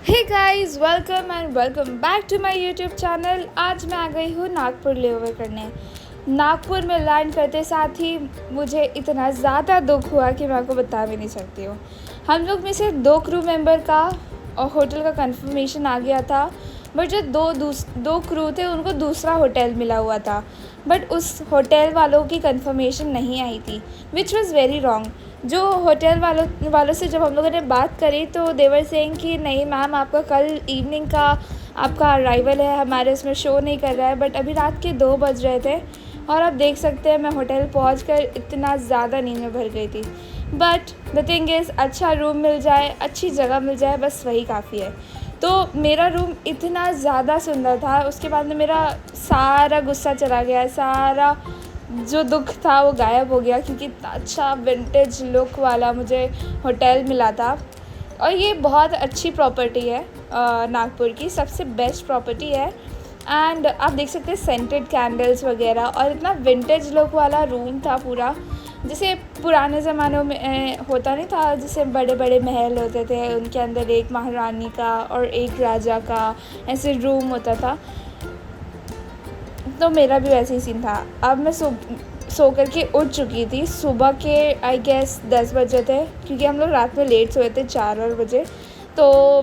Hey guys, welcome back to my YouTube channel. आज मैं आ गई हूँ नागपुर लेओवर करने। नागपुर में लैंड करते साथ ही मुझे इतना ज़्यादा दुख हुआ कि मैं आपको बता भी नहीं सकती हूँ। हम लोग में से 2 क्रू मेंबर का और होटल का कंफर्मेशन आ गया था, बट जो दो क्रू थे उनको दूसरा होटल मिला हुआ था, बट उस होटल वालों की कंफर्मेशन नहीं आई थी, विच वॉज़ वेरी रॉन्ग। जो होटल वालों से जब हम लोगों ने बात करी तो देवर सेइंग कि नहीं मैम, आपका कल इवनिंग का आपका अराइवल है, हमारे उसमें शो नहीं कर रहा है। बट अभी रात के 2 बज रहे थे और आप देख सकते हैं मैं होटल पहुंचकर इतना ज़्यादा नींद में भर गई थी। बट द थिंग इज़, अच्छा रूम मिल जाए, अच्छी जगह मिल जाए, बस वही काफ़ी है। तो मेरा रूम इतना ज़्यादा सुंदर था, उसके बाद में मेरा सारा गुस्सा चला गया, सारा जो दुख था वो गायब हो गया, क्योंकि इतना अच्छा विंटेज लुक वाला मुझे होटल मिला था। और ये बहुत अच्छी प्रॉपर्टी है, नागपुर की सबसे बेस्ट प्रॉपर्टी है। एंड आप देख सकते हैं सेंटेड कैंडल्स वगैरह, और इतना विंटेज लुक वाला रूम था पूरा, जैसे पुराने ज़मानों में होता नहीं था, जैसे बड़े बड़े महल होते थे, उनके अंदर एक महारानी का और एक राजा का ऐसे रूम होता था। तो मेरा भी वैसे ही सीन था। अब मैं सो कर के उठ चुकी थी। सुबह के आई गेस 10 बजे थे, क्योंकि हम लोग रात में लेट सोए थे 4 बजे। तो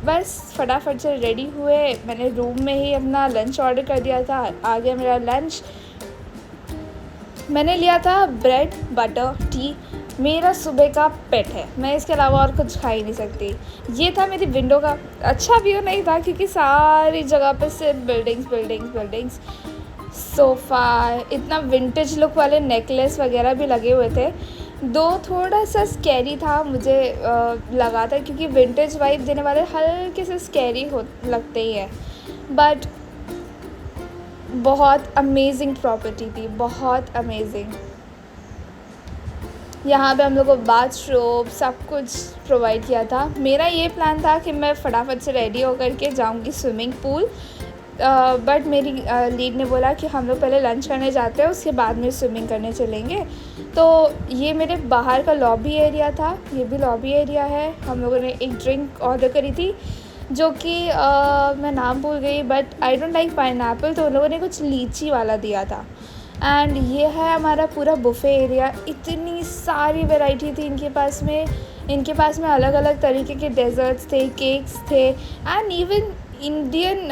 बस फटाफट से रेडी हुए, मैंने रूम में ही अपना लंच ऑर्डर कर दिया था। आ गया मेरा लंच। मैंने लिया था ब्रेड बटर टी, मेरा सुबह का पेट है, मैं इसके अलावा और कुछ खा ही नहीं सकती। ये था मेरी विंडो का। अच्छा व्यू नहीं था, क्योंकि सारी जगह पे सिर्फ बिल्डिंग्स। सोफ़ा, इतना विंटेज लुक वाले नेकलेस वगैरह भी लगे हुए थे। थोड़ा सा स्कैरी था मुझे लगा था, क्योंकि विंटेज वाइब देने वाले हल्के से स्कैरी लगते ही है। बट बहुत अमेजिंग प्रॉपर्टी थी, बहुत अमेजिंग। यहाँ पे हम लोग को बाथरूम सब कुछ प्रोवाइड किया था। मेरा ये प्लान था कि मैं फटाफट से रेडी होकर के जाऊँगी स्विमिंग पूल, बट मेरी लीड ने बोला कि हम लोग पहले लंच करने जाते हैं, उसके बाद में स्विमिंग करने चलेंगे। तो ये मेरे बाहर का लॉबी एरिया था, ये भी लॉबी एरिया है। हम लोगों ने एक ड्रिंक ऑर्डर करी थी, जो कि मैं नाम भूल गई, but I don't like pineapple, तो उन लोगों ने कुछ लीची वाला दिया था। एंड ये है हमारा पूरा बुफ़े एरिया। इतनी सारी वैरायटी थी इनके पास में अलग अलग तरीके के डेजर्ट्स थे, केक्स थे, एंड इवन इंडियन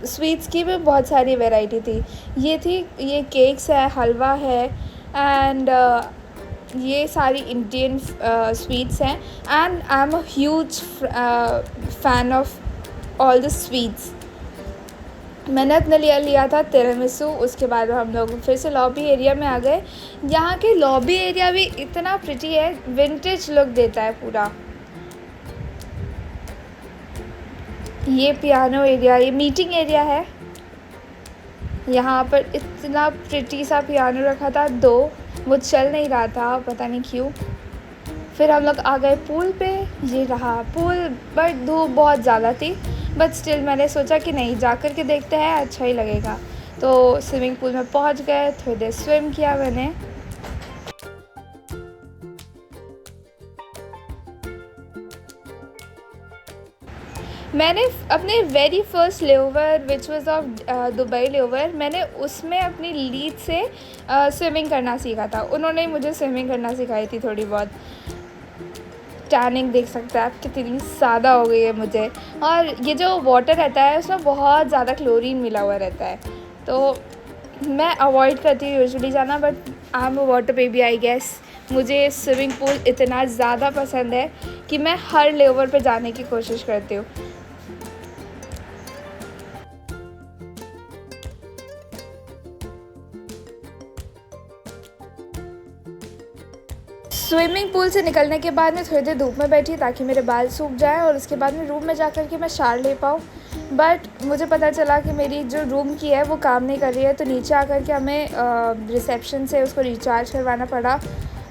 स्वीट्स की भी बहुत सारी वैरायटी थी। ये केक्स है, हलवा है, एंड ये सारी इंडियन स्वीट्स हैं। And I am a huge fan of all the sweets. मैंने अपने लिए लिया था तिरामिसू। उसके बाद हम लोग फिर से लॉबी एरिया में आ गए। यहाँ के लॉबी एरिया भी इतना प्रिटी है, विंटेज लुक देता है पूरा। ये पियानो एरिया, ये मीटिंग एरिया है। यहाँ पर इतना प्रिटी सा पियानो रखा था, वो चल नहीं रहा था, पता नहीं क्यों। फिर हम लोग आ गए पूल पे। ये रहा पूल, बट धूप बहुत ज़्यादा थी, बट स्टिल मैंने सोचा कि नहीं, जा कर के देखते हैं, अच्छा ही लगेगा। तो स्विमिंग पूल में पहुंच गए, थोड़ी देर स्विम किया मैंने अपने very first layover which was of Dubai layover, मैंने उसमें अपनी लीड से स्विमिंग करना सीखा था। उन्होंने मुझे स्विमिंग करना सिखाई थी थोड़ी बहुत। टैनिंग देख सकते हैं आप कितनी ज़्यादा हो गई है मुझे। और ये जो वाटर रहता है उसमें बहुत ज़्यादा क्लोरीन मिला हुआ रहता है, तो मैं अवॉइड करती हूँ यूजुअली जाना, but I am a water baby I guess. मुझे स्विमिंग पूल इतना ज़्यादा पसंद है कि मैं हर लेओवर पे जाने की कोशिश करती हूँ। स्विमिंग पूल से निकलने के बाद मैं थोड़ी देर धूप में बैठी, ताकि मेरे बाल सूख जाए, और उसके बाद में रूम में जा कर के मैं शावर ले पाऊँ। बट मुझे पता चला कि मेरी जो रूम की है वो काम नहीं कर रही है, तो नीचे आकर के हमें रिसेप्शन से उसको रिचार्ज करवाना पड़ा।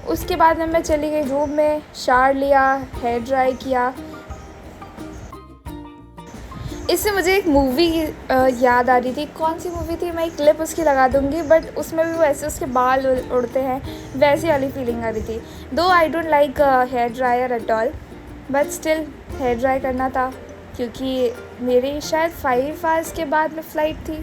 उसके बाद में मैं चली गई रूम में, शावर लिया, हेयर ड्राई किया। इससे मुझे एक मूवी याद आ रही थी। कौन सी मूवी थी, मैं एक क्लिप उसकी लगा दूँगी, बट उसमें भी वो ऐसे उसके बाल उड़ते हैं, वैसी वाली फीलिंग आ रही थी। Though I don't like hair dryer at all, but still hair dry करना था क्योंकि मेरी शायद 5 आवर्स के बाद में फ़्लाइट थी।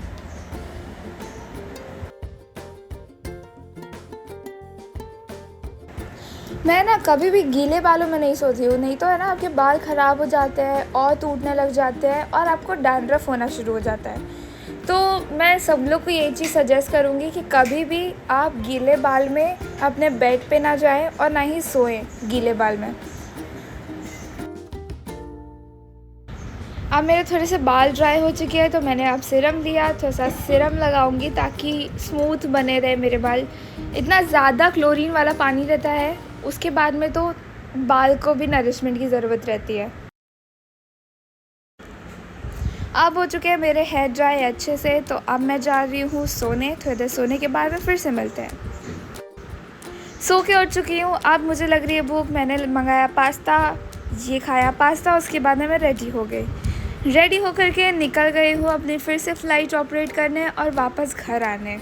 मैं ना कभी भी गीले बालों में नहीं सोती हूँ, नहीं तो है ना आपके बाल ख़राब हो जाते हैं और टूटने लग जाते हैं और आपको डैंड्रफ होना शुरू हो जाता है। तो मैं सब लोग को यही चीज़ सजेस्ट करूँगी कि कभी भी आप गीले बाल में अपने बेड पे ना जाएं और ना ही सोएं गीले बाल में। अब मेरे थोड़े से बाल ड्राई हो चुके हैं तो मैंने अब सीरम लिया, थोड़ा सा सीरम लगाऊंगी ताकि स्मूथ बने रहे मेरे बाल। इतना ज़्यादा क्लोरीन वाला पानी रहता है, उसके बाद में तो बाल को भी नरिशमेंट की ज़रूरत रहती है। अब हो चुके हैं मेरे हेयर ड्राई अच्छे से, तो अब मैं जा रही हूँ सोने। थोड़ी देर सोने के बाद में फिर से मिलते हैं। सो के उठ चुकी हूँ, अब मुझे लग रही है भूख। मैंने मंगाया पास्ता, ये खाया पास्ता, उसके बाद में मैं रेडी हो गई। रेडी होकर के निकल गई हूँ अपनी फिर से फ़्लाइट ऑपरेट करने और वापस घर आने।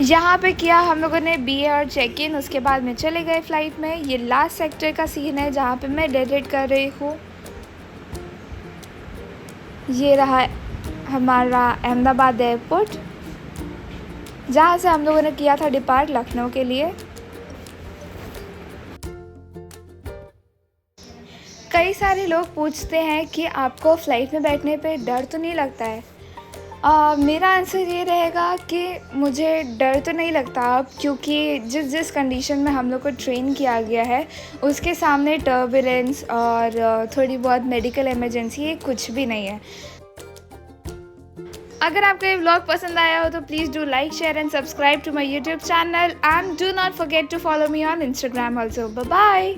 यहाँ पे किया हम लोगों ने BA और चेक इन, उसके बाद में चले गए फ़्लाइट में। ये लास्ट सेक्टर का सीन है जहाँ पे मैं डेटेड कर रही हूँ। ये रहा हमारा अहमदाबाद एयरपोर्ट जहाँ से हम लोगों ने किया था डिपार्ट लखनऊ के लिए। कई सारे लोग पूछते हैं कि आपको फ़्लाइट में बैठने पे डर तो नहीं लगता है। मेरा आंसर ये रहेगा कि मुझे डर तो नहीं लगता अब, क्योंकि जिस कंडीशन में हम लोग को ट्रेन किया गया है उसके सामने टर्बुलेंस और थोड़ी बहुत मेडिकल इमरजेंसी ये कुछ भी नहीं है। अगर आपको ये व्लॉग पसंद आया हो तो please do like, share and subscribe to my YouTube channel and do not forget to follow me on Instagram also. Bye bye.